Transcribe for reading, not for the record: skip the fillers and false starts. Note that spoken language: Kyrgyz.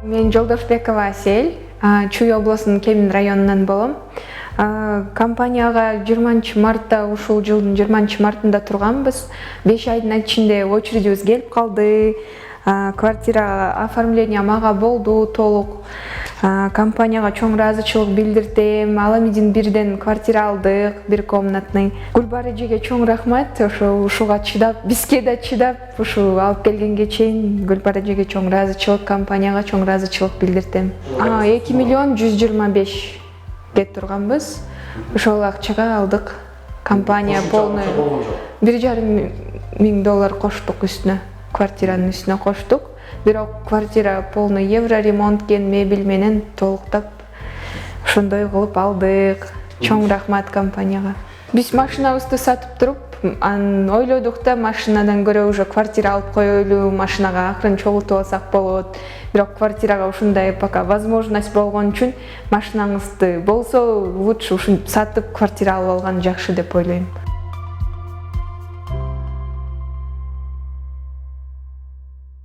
Мен Жолдошбекова Асель, Чүй облусунун Кемин районунан болом. Компанияга 20 мартта, ушул жылдын 20 мартында турганбыз. 5 айдын ичинде очередибиз келип калды. Квартира оформление мага болду толук. Компанияга чоң ыраазычылык билдирдим. Ала эмеден бирден квартира алдык, бир комнатный. Гүлбар эжеге чоң рахмат, ушуга чыдап, бизге да чыдап, ушу алып келгенге чейин Гүлбар эжеге чоң ыраазычылык, компанияга чоң ыраазычылык билдирдим. 2 миллион 125 ге турганбыз. Ошол акчага алдык. Компания полный $1,5 миң коштук үстүнө. Квартиранын үстүнө коштук. Бирок квартира полный евро ремонткен, мебель менен толуктап ошондой кылып алдык. Чоң рахмат компанияга. Биз машинабызды сатып туруп, ойлодук да машинадан көрө уже квартира алып коелу, машинага акырын чогултуп алсак болот. Бирок квартирага ушундай пока возможность болгон үчүн машинаңызды болсо лучше ушинтип сатып квартира алып алган жакшы деп ойлойм.